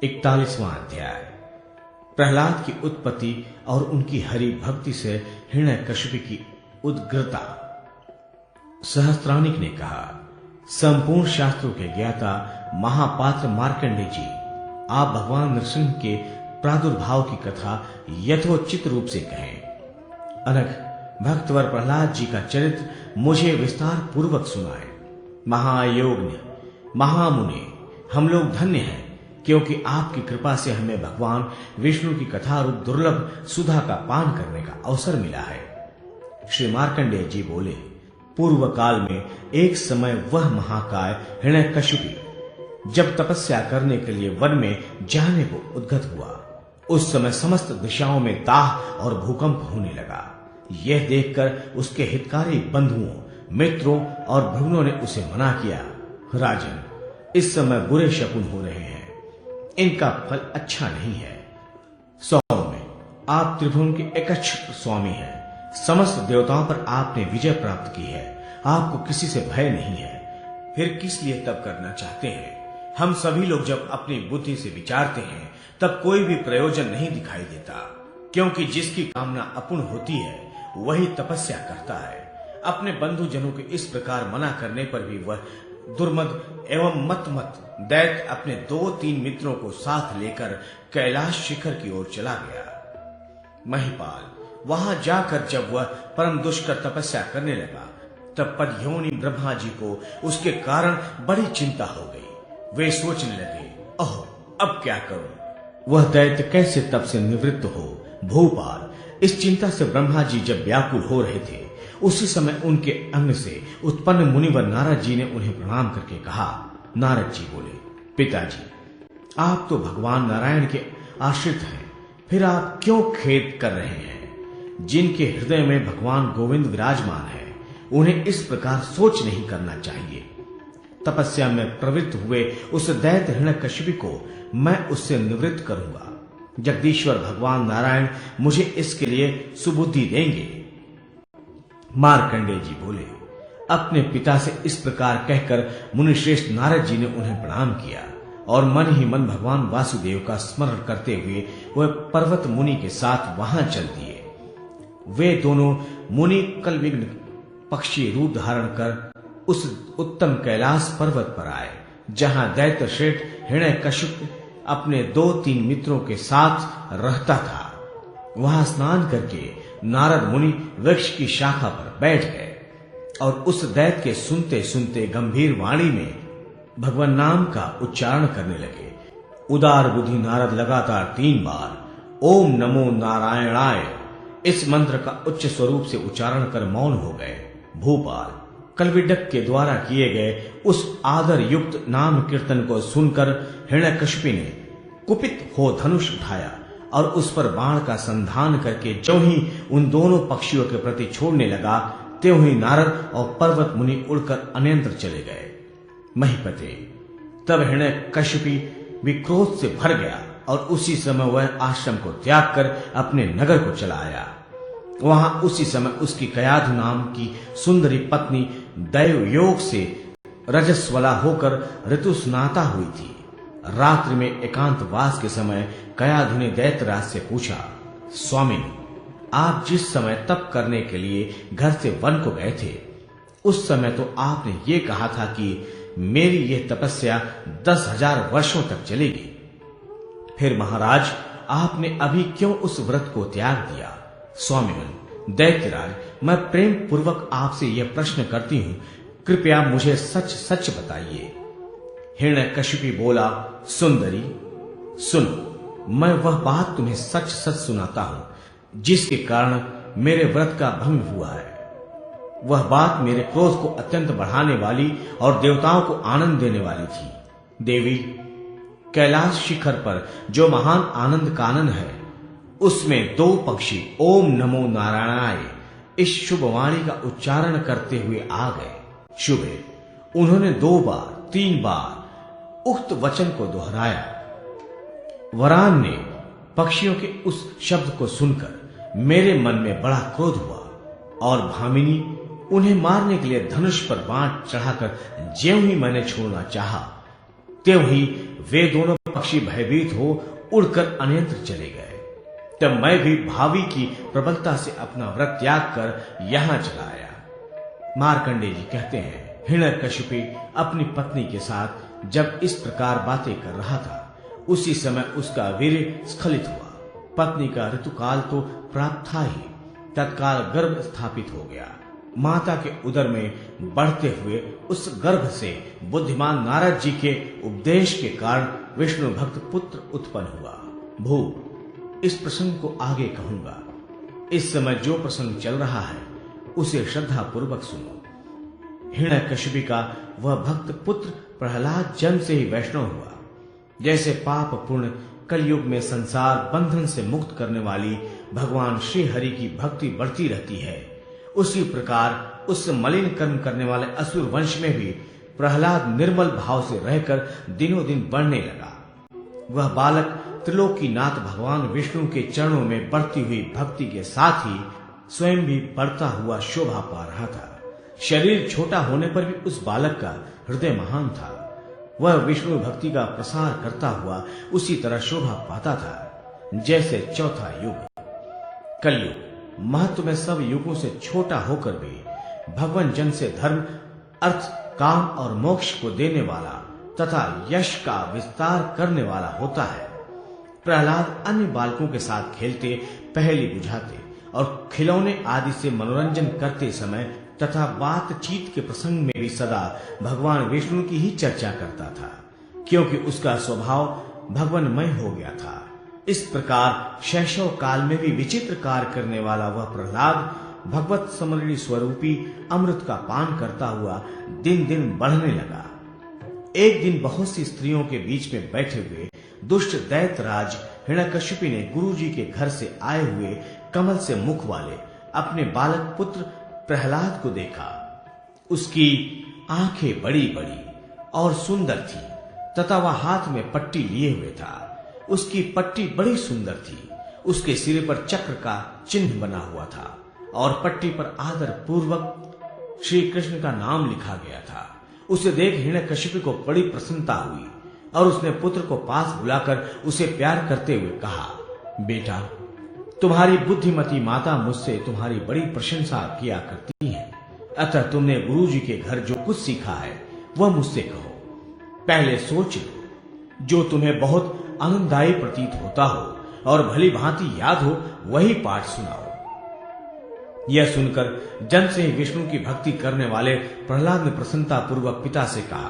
41वां अध्याय। प्रहलाद की उत्पत्ति और उनकी हरि भक्ति से हिरण्यकशिपु की उद्ग्रता। सहस्त्रानिक ने कहा, संपूर्ण शास्त्रों के ज्ञाता महापात्र मार्कंडेय जी, आप भगवान नृसिंह के प्रादुर्भाव की कथा यथोचित रूप से कहें। अनघ भक्तवर प्रहलाद जी का चरित्र मुझे विस्तार पूर्वक सुनाए। महायोग्य महामुनि, हम लोग धन्य हैं, क्योंकि आपकी कृपा से हमें भगवान विष्णु की कथा रूप दुर्लभ सुधा का पान करने का अवसर मिला है। श्री मार्कंडेय जी बोले, पूर्व काल में एक समय वह महाकाय हिरण्यकशिपु जब तपस्या करने के लिए वन में जाने को उद्गत हुआ, उस समय समस्त दिशाओं में दाह और भूकंप होने लगा। यह देखकर उसके हितकारी बंधुओं, मित्रों और भृगुओं ने उसे मना किया, राजन, इस समय बुरे शकुन हो रहे हैं, इनका फल अच्छा नहीं है। सौम्य, आप त्रिभुवन के एकच्छत्र स्वामी हैं, समस्त देवताओं पर आपने विजय प्राप्त की है, आपको किसी से भय नहीं है, फिर किस लिए तप करना चाहते हैं? हम सभी लोग जब अपनी बुद्धि से विचारते हैं तब कोई भी प्रयोजन नहीं दिखाई देता, क्योंकि जिसकी कामना अपूर्ण होती है वही तपस्या करता है। अपने बंधुजनों के इस प्रकार मना करने पर भी वह दुर्मद एवं मत दैत्य अपने 2-3 मित्रों को साथ लेकर कैलाश शिखर की ओर चला गया। महिपाल, वहां जाकर जब वह परम दुष्कर तपस्या करने लगा, तब पदयोनि ब्रह्मा जी को उसके कारण बड़ी चिंता हो गई। वे सोचने लगे, ओह, अब क्या करूं? वह दैत्य कैसे तप से निवृत्त हो? भूपाल, इस चिंता से ब्रह्मा जी जब व्याकुल हो रहे थे, उसी समय उनके अंग से उत्पन्न मुनिवर नारद जी ने उन्हें प्रणाम करके कहा। नारद जी बोले, पिताजी, आप तो भगवान नारायण के आश्रित हैं, फिर आप क्यों खेद कर रहे हैं? जिनके हृदय में भगवान गोविंद विराजमान है, उन्हें इस प्रकार सोच नहीं करना चाहिए। तपस्या में प्रवृत्त हुए उस दैत्य हिरण्यकशिपु को मैं उससे निवृत्त करूंगा। जगदीश्वर भगवान नारायण मुझे इसके लिए सुबुद्धि देंगे। मार्कंडेय जी बोले, अपने पिता से इस प्रकार कहकर मुनिश्रेष्ठ नारद जी ने उन्हें प्रणाम किया और मन ही मन भगवान वासुदेव का स्मरण करते हुए वह पर्वत मुनि के साथ वहां चल दिए। वे दोनों मुनि कलविघ्न पक्षी रूप धारण कर उस उत्तम कैलाश पर्वत पर आए, जहां दैत्य श्रेष्ठ हिरण्यकशिपु अपने 2-3 मित्रों के साथ रहता था। वहां स्नान करके नारद मुनि वृक्ष की शाखा पर बैठ गए और उस दैत्य के सुनते सुनते गंभीर वाणी में भगवान नाम का उच्चारण करने लगे। उदार बुद्धि नारद लगातार 3 बार ओम नमो नारायणाय इस मंत्र का उच्च स्वरूप से उच्चारण कर मौन हो गए। भूपाल, कलविडक के द्वारा किए गए उस आदर युक्त नाम कीर्तन को सुनकर हिरण्यकशिपु ने कुपित हो धनुष उठाया और उस पर बाण का संधान करके ज्यों ही उन दोनों पक्षियों के प्रति छोड़ने लगा, त्यों ही नारद और पर्वत मुनि उड़कर अन्यंत्र चले गए। महीपते, तब हिरण्यकशिपु विक्रोध से भर गया और उसी समय वह आश्रम को त्याग कर अपने नगर को चला आया। वहां उसी समय उसकी कयाधु नाम की सुंदरी पत्नी दैव योग से रजस्वला होकर ऋतुस्नाता हुई थी। रात्रि में एकांत वास के समय कयाधु ने दैत्यराज से पूछा, स्वामी, आप जिस समय तप करने के लिए घर से वन को गए थे, उस समय तो आपने ये कहा था कि मेरी यह तपस्या 10,000 वर्षों तक चलेगी। फिर महाराज, आपने अभी क्यों उस व्रत को त्याग दिया? स्वामीगण, दैत्यराज, मैं प्रेम पूर्वक आपसे यह प्रश्न करती हूं, कृपया मुझे सच सच बताइए। हिरण्यकशिपु बोला, सुंदरी, सुनो, मैं वह बात तुम्हें सच सच सुनाता हूं जिसके कारण मेरे व्रत का भंग हुआ है। वह बात मेरे क्रोध को अत्यंत बढ़ाने वाली और देवताओं को आनंद देने वाली थी। देवी, कैलाश शिखर पर जो महान आनंद कानन है, उसमें 2 पक्षी ओम नमो नारायणाय इस शुभ वाणी का उच्चारण करते हुए आ गए। शुभे, उन्होंने 2 बार 3 बार उक्त वचन को दोहराया। वरान ने पक्षियों के उस शब्द को सुनकर मेरे मन में बड़ा क्रोध हुआ और भामिनी उन्हें मारने के लिए धनुष पर बाण चढ़ाकर ज्यों ही मैंने छोड़ना चाहा, त्यों ही वे दोनों पक्षी भयभीत हो उड़कर अन्यत्र चले गए। तब मैं भी भावी की प्रबलता से अपना व्रत त्याग कर यहां चला आया। मार्कंडेय जी कहते हैं, हिरण्यकशिपु अपनी पत्नी के साथ जब इस प्रकार बातें कर रहा था, उसी समय उसका वीर्य स्खलित हुआ। पत्नी का ऋतुकाल तो प्राप्त था ही, तत्काल गर्भ स्थापित हो गया। माता के उदर में बढ़ते हुए उस गर्भ से बुद्धिमान नारद जी के उपदेश के कारण विष्णु भक्त पुत्र उत्पन्न हुआ। भू, इस प्रसंग को आगे कहूंगा। इस समय जो प्रसंग चल रहा है उसे श्रद्धा पूर्वक सुनो। हिरण्यकशिपु का वह भक्त पुत्र प्रहलाद जन्म से ही वैष्णव हुआ। जैसे पाप पूर्ण कलयुग में संसार बंधन से मुक्त करने वाली भगवान श्री हरि की भक्ति बढ़ती रहती है, उसी प्रकार उस मलिन कर्म करने वाले असुर वंश में भी प्रहलाद निर्मल भाव से रहकर दिनों दिन बढ़ने लगा। वह बालक त्रिलोकीनाथ भगवान विष्णु के चरणों में बढ़ती हुई भक्ति के साथ ही स्वयं भी बढ़ता हुआ शोभा पा रहा था। शरीर छोटा होने पर भी उस बालक का हृदय महान था। वह विष्णु भक्ति का प्रसार करता हुआ उसी तरह शोभा पाता था जैसे चौथा युग कलयुग महत्व में सब युगों से छोटा होकर भी भगवान जन से धर्म, अर्थ, काम और मोक्ष को देने वाला तथा यश का विस्तार करने वाला होता है। प्रहलाद अन्य बालकों के साथ खेलते, पहेली बुझाते और खिलौने आदि से मनोरंजन करते समय तथा बातचीत के प्रसंग में भी सदा भगवान विष्णु की ही चर्चा करता था, क्योंकि उसका स्वभाव भगवानमय हो गया था। इस प्रकार शैशव काल में भी विचित्र कार्य करने वाला वह प्रहलाद भगवत समरणी स्वरूपी अमृत का पान करता हुआ दिन दिन बढ़ने लगा। एक दिन बहुत सी स्त्रियों के बीच में बैठे हुए दुष्ट दैत्यराज हिरण्यकशिपु ने गुरुजी के घर से आए हुए कमल से मुख वाले अपने बालक पुत्र प्रहलाद को देखा। उसकी आंखें बड़ी बड़ी और सुंदर थी तथा वह हाथ में पट्टी लिए हुए था। उसकी पट्टी बड़ी सुंदर थी। उसके सिर पर चक्र का चिन्ह बना हुआ था और पट्टी पर आदर पूर्वक श्री कृष्ण का नाम लिखा गया था। उसे देख हिरण्यकशिपु को बड़ी प्रसन्नता हुई और उसने पुत्र को पास बुलाकर उसे प्यार करते हुए कहा, बेटा, तुम्हारी बुद्धिमती माता मुझसे तुम्हारी बड़ी प्रशंसा किया करती है, अतः तुमने गुरुजी के घर जो कुछ सीखा है वह मुझसे कहो। पहले सोच लो, जो तुम्हें बहुत आनंददायी प्रतीत होता हो और भली भांति याद हो वही पाठ सुनाओ। यह सुनकर जन्म से ही विष्णु की भक्ति करने वाले प्रहलाद ने प्रसन्नता पूर्वक पिता से कहा,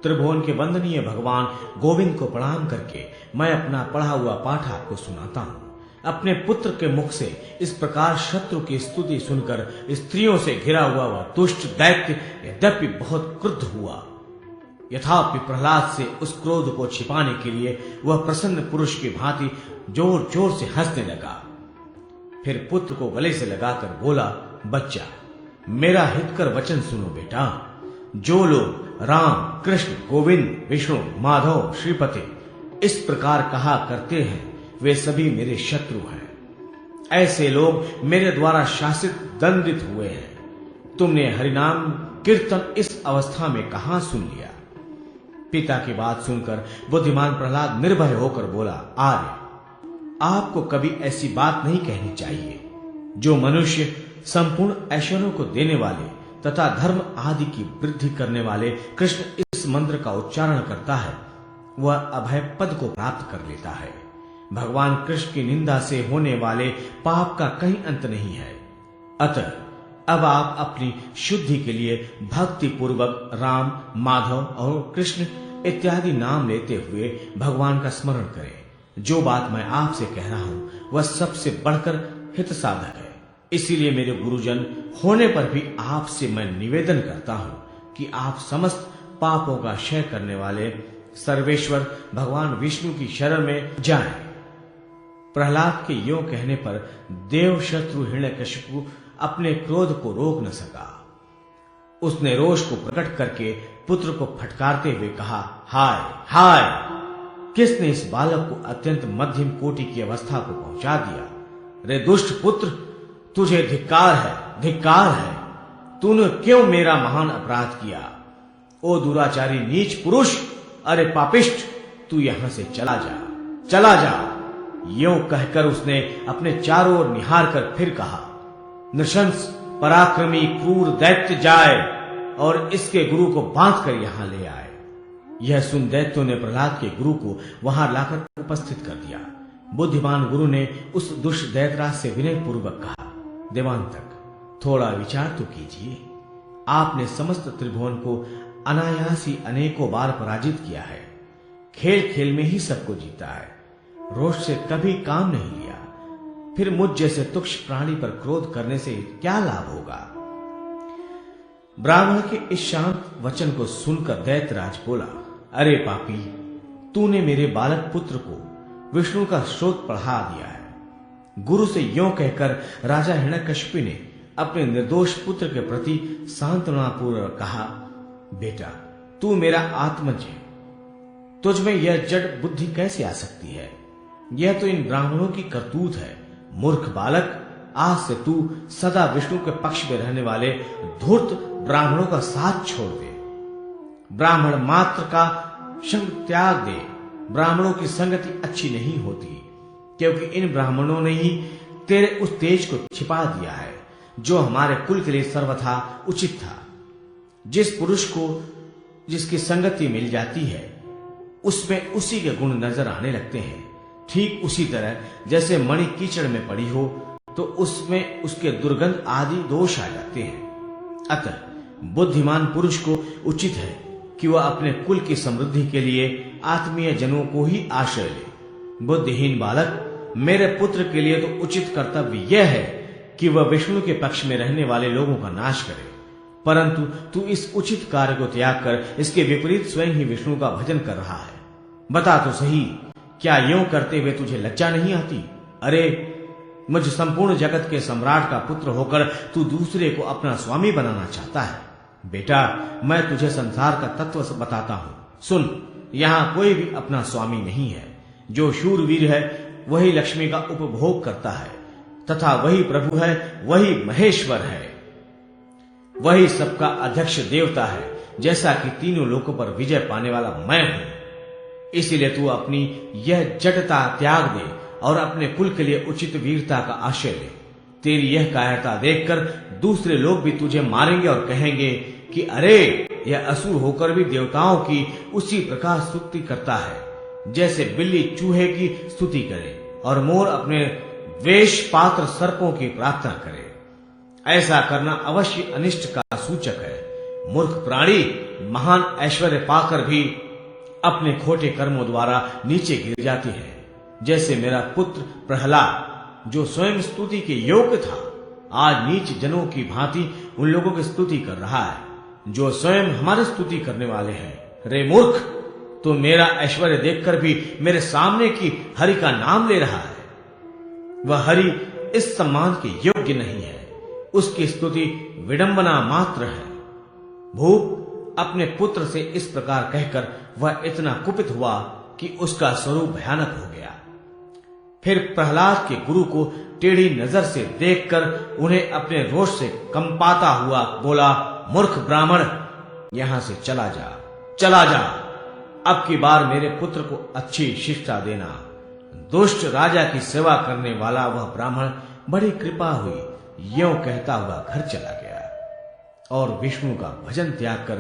त्रिभुवन के वंदनीय भगवान गोविंद को प्रणाम करके मैं अपना पढ़ा हुआ पाठ आपको सुनाता हूँ। अपने पुत्र के मुख से इस प्रकार शत्रु की स्तुति सुनकर स्त्रियों से घिरा हुआ वह दुष्ट दैत्य यद्यपि बहुत क्रुद्ध हुआ, यथापि प्रहलाद से उस क्रोध को छिपाने के लिए वह प्रसन्न पुरुष की भांति जोर जोर से हंसने लगा। फिर पुत्र को गले से लगाकर बोला, बच्चा, मेरा हितकर वचन सुनो बेटा। जो लोग राम, कृष्ण, गोविंद, विष्णु, माधव, श्रीपति इस प्रकार कहा करते हैं वे सभी मेरे शत्रु हैं। ऐसे लोग मेरे द्वारा शासित दंडित हुए हैं। तुमने हरिनाम कीर्तन इस अवस्था में कहां सुन लिया? पिता की बात सुनकर बुद्धिमान प्रहलाद निर्भय होकर बोला, आर्य, आपको कभी ऐसी बात नहीं कहनी चाहिए। जो मनुष्य संपूर्ण ऐश्वर्यों को देने वाले तथा धर्म आदि की वृद्धि करने वाले कृष्ण इस मंत्र का उच्चारण करता है वह अभय पद को प्राप्त कर लेता है। भगवान कृष्ण की निंदा से होने वाले पाप का कहीं अंत नहीं है। अतः अब आप अपनी शुद्धि के लिए भक्ति पूर्वक राम, माधव और कृष्ण इत्यादि नाम लेते हुए भगवान का स्मरण करें। जो बात मैं आपसे कह रहा हूं वह सबसे बढ़कर हित साधक है। इसीलिए मेरे गुरुजन होने पर भी आपसे मैं निवेदन करता हूं कि आप समस्त पापों का क्षय करने वाले सर्वेश्वर भगवान विष्णु की शरण में जाएं। प्रहलाद के यों कहने पर देव शत्रु हिरण्यकशिपु अपने क्रोध को रोक न सका। उसने रोष को प्रकट करके पुत्र को फटकारते हुए कहा, हाय हाय, किसने इस बालक को अत्यंत मध्यम कोटि की अवस्था को पहुंचा दिया? रे दुष्ट पुत्र, तुझे धिक्कार है, धिक्कार है। तूने क्यों मेरा महान अपराध किया? ओ दुराचारी नीच पुरुष, अरे पापिष्ठ, तू यहां से चला जा, चला जा। यूं कहकर उसने अपने चारों ओर निहार कर फिर कहा, नृशंस पराक्रमी क्रूर दैत्य जाए और इसके गुरु को बांध कर यहां ले आए। यह सुन दैत्यों ने प्रहलाद के गुरु को वहां लाकर उपस्थित कर दिया। बुद्धिमान गुरु ने उस दुष्ट दैतराज से विनय पूर्वक कहा, देवांतक, थोड़ा विचार तो कीजिए। आपने समस्त त्रिभुवन को अनायास ही अनेकों बार पराजित किया है, खेल खेल में ही सबको जीता है, रोष से कभी काम नहीं लिया, फिर मुझ जैसे तुच्छ प्राणी पर क्रोध करने से क्या लाभ होगा। ब्राह्मण के इस शांत वचन को सुनकर दैत्यराज बोला, अरे पापी, तूने मेरे बालक पुत्र को विष्णु का स्रोत पढ़ा दिया है। गुरु से यों कहकर राजा हिरण्यकशिपु ने अपने निर्दोष पुत्र के प्रति सांत्वनापूर्वक कहा, बेटा, तू मेरा आत्मज है, तुझ में यह जड़ बुद्धि कैसे आ सकती है? यह तो इन ब्राह्मणों की करतूत है। मूर्ख बालक, आज से तू सदा विष्णु के पक्ष में रहने वाले धूर्त ब्राह्मणों का साथ छोड़ दे, ब्राह्मण मात्र का संग त्याग दे। ब्राह्मणों की संगति अच्छी नहीं होती, क्योंकि इन ब्राह्मणों ने ही तेरे उस तेज को छिपा दिया है जो हमारे कुल के लिए सर्वथा उचित था। जिस पुरुष को जिसकी संगति मिल जाती है, उसमें उसी के गुण नजर आने लगते हैं। ठीक उसी तरह जैसे मणि कीचड़ में पड़ी हो तो उसमें उसके दुर्गंध आदि दोष आ जाते हैं। अतः बुद्धिमान पुरुष को उचित है कि वह अपने कुल की समृद्धि के लिए आत्मीय जनों को ही आश्रय ले। बुद्धिहीन बालक, मेरे पुत्र के लिए तो उचित कर्तव्य यह है कि वह विष्णु के पक्ष में रहने वाले लोगों का नाश करे, परंतु तू इस उचित कार्य को त्याग कर इसके विपरीत स्वयं ही विष्णु का भजन कर रहा है। बता तो सही, क्या यूं करते हुए तुझे लज्जा नहीं आती? अरे, मुझ संपूर्ण जगत के सम्राट का पुत्र होकर तू दूसरे को अपना स्वामी बनाना चाहता है। बेटा, मैं तुझे संसार का तत्व बताता हूं, सुन। यहां कोई भी अपना स्वामी नहीं है। जो शूरवीर है वही लक्ष्मी का उपभोग करता है, तथा वही प्रभु है, वही महेश्वर है, वही सबका अध्यक्ष देवता है, जैसा कि तीनों लोकों पर विजय पाने वाला मैं हूं। इसीलिए तू अपनी यह जड़ता त्याग दे और अपने कुल के लिए उचित वीरता का आश्रय ले। तेरी यह कायरता देखकर दूसरे लोग भी तुझे मारेंगे और कहेंगे कि अरे, यह असुर होकर भी देवताओं की उसी प्रकार स्तुति करता है जैसे बिल्ली चूहे की स्तुति करे और मोर अपने वेश पात्र सर्पों की प्रार्थना करे। ऐसा करना अवश्य अनिष्ट का सूचक है। मूर्ख प्राणी, महान ऐश्वर्य पाकर भी अपने खोटे कर्मों द्वारा नीचे गिर जाती है। जैसे मेरा पुत्र प्रहलाद, जो स्वयं स्तुति के योग्य था, आज नीच जनों की भांति उन लोगों की स्तुति कर रहा है जो स्वयं हमारी स्तुति करने वाले हैं। रे मूर्ख, तो मेरा ऐश्वर्य देखकर भी मेरे सामने की हरि का नाम ले रहा है। वह हरि इस सम्मान के योग्य नहीं है, उसकी स्तुति विडंबना मात्र है। भूप अपने पुत्र से इस प्रकार कहकर वह इतना कुपित हुआ कि उसका स्वरूप भयानक हो गया। फिर प्रहलाद के गुरु को टेढ़ी नजर से देखकर उन्हें अपने रोष से कंपाता हुआ बोला, मूर्ख ब्राह्मण, यहां से चला जा, चला जा। अब की बार मेरे पुत्र को अच्छी शिक्षा देना। दुष्ट राजा की सेवा करने वाला वह ब्राह्मण बड़ी कृपा हुई यूं कहता हुआ घर चला गया और विष्णु का भजन त्याग कर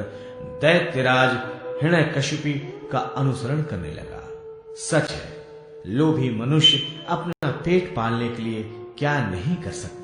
दैत्यराज हिरण्यकशिपु का अनुसरण करने लगा। सच है, लोभी मनुष्य अपना पेट पालने के लिए क्या नहीं कर सकता।